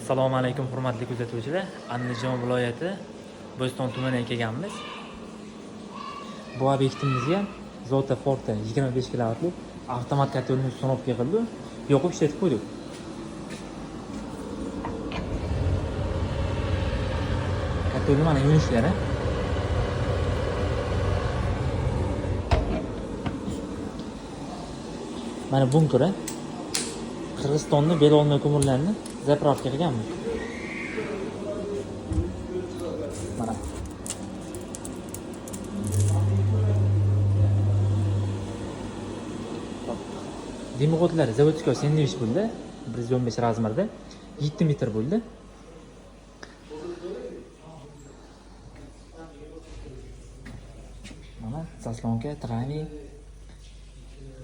Assalomu alaykum hurmatli kuzatuvchilar. Andijon viloyati Bo'ston tumaniga kelganmiz. Bu obyektimizga Zota Forte 25 kilovatlik avtomat kotelni uстановка qildi. Yoqib ishlatib qo'ydik. Kotelni mana yunishlari. Mana bunkeri Qirg'izistonning Belo'lni ko'mirlarini zapravka qilganmiz. Mana. Dimoqotlari zavodskoy sendviç bo'ldi. 115 razmerda 7 metr bo'ldi. Mana zaslonka, trani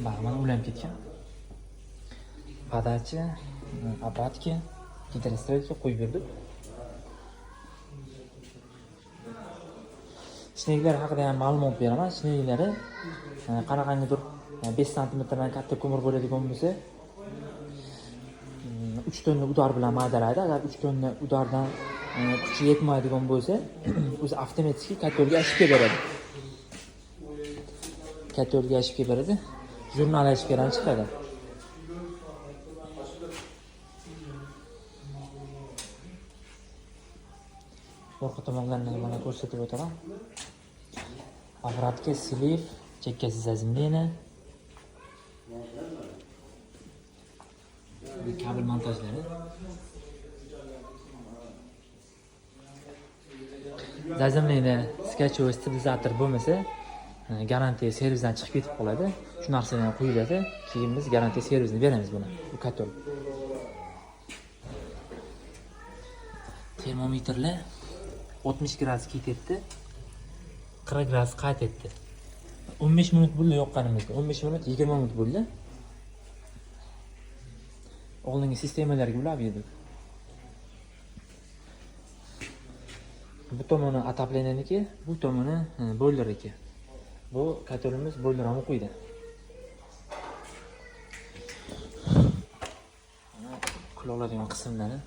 mana ulam ketgan. Подача, обратки, гидростройка qo'yib berdik. Shneglar haqida ham ma'lumot beraman. Shneglari qanaqangidir 5 sm dan katta ko'mir bo'ladigan bo'lsa, 3 tonna udar bilan maydalaydi. Agar 3 tonna udardan kuchi yetmaydigan bo'lsa, o'zi avtomatik kotelga ashib beradi. Kotelga ashib beradi. Jurnal ashib beradi chiqadi. Orqa tomonlarini mana ko'rsatib o'taman. Apparatga slив, chekkasi zazmleni. Kabel montajlari. Zazmleni sketchovoy stabilizator bo'lmasa, garantiya servizdan chiqib ketib qoladi. Shu narsani ham qo'yiladi. Keyin biz garantiya servizni beramiz buni. Bu kotel. Termometrlar 60 gradus ketyapti. 40 gradus qaytyapti. 15 minut bo'ldi yoqqanimizga. 15 minut 20 minut bo'ldi. Oldingi sistemalarga ulab yedik. Bu tomoni atapleneniki, bu tomoni boileriki. Bu kotelimiz boilerni qo'ydi. Kul oladigan qismlari.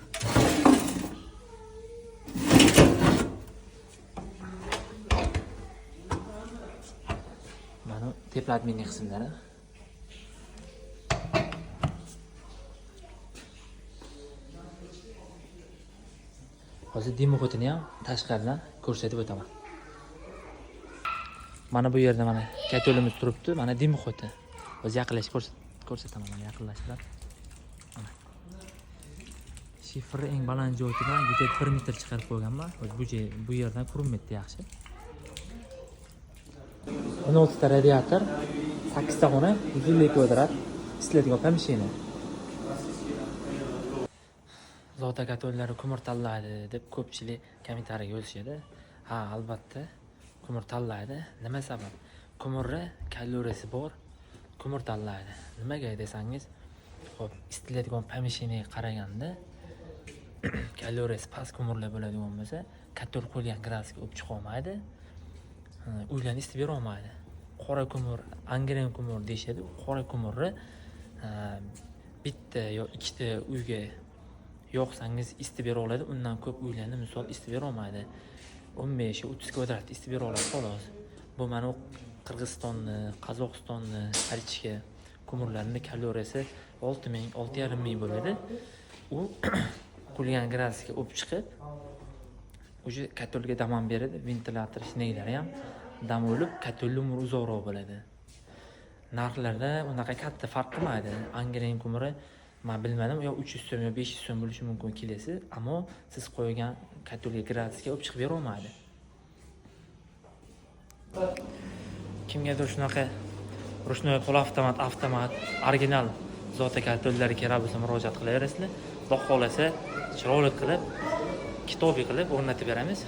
Mana teplatmini qismlari. Hozir dimoqotini ham tashqaridan ko'rsatib o'taman. Mana bu yerda mana kotelimiz turibdi. Mana dimoqoti. O'zi yaqinlashib ko'rsataman, mana yaqinlashtirib. Mana. Shifr eng baland joyidan где-то 1 metr chiqarib qo'yganman. Bu yerdan ko'rinmaydi yaxshi. 16 ta radiator, 8 ta xona, 150 kvadrat ishlatilgan pomeshchение. Zota kotellar ko'mir tanlaydi deb ko'pchilik kommentariyaga yozishadi. Ha, albatta ko'mir tanlaydi. Nima sabab? Ko'mirda kaloriyasi bor, ko'mir tanlaydi. Nimaga desangiz, xo'p, ishlatilgan pomeshcheniyaga qaraganda kaloriyasi past ko'mirlar bo'ladigan bo'lsa, kotel qo'yilgan gradusga o'p chiqa olmaydi. Uylarni isitib bera olmaydi. Qora ko'mir, angren ko'mir deyshadi. Qora ko'mirni bitta yo ikkita uyga yoqsangiz isitib bera oladi. Undan ko'p uylarni misol isitib bera olmaydi. 15-30 kvadrat isitib bera oladi xolos. Bu mana Qirg'izistonni, Qozog'istonni, Xarichga ko'mirlarning kaloriyasi 6000, 6500 bo'ladi. U qo'yilgan gradusga o'p chiqib, o'sha kotelga dam beradi, ventilyator shneglari ham dam olib, kotelni umri uzoqroq bo'ladi. Narxlarda unaqa katta farq qilmaydi. Angren ko'miri men bilmadim, yo 300 so'm yo 500 so'm bo'lishi mumkin kelasi, ammo siz qo'ygan kotelga gradusga o'p chiqib bera olmaydi. Kimgadir shunaqa rushnoy qo'l avtomat, original Zota kotellarga kerak bo'lsa murojaat qilaverasizlar. Xudo xolasa chiroyli qilib, kitobiy qilib o'rnatib beramiz.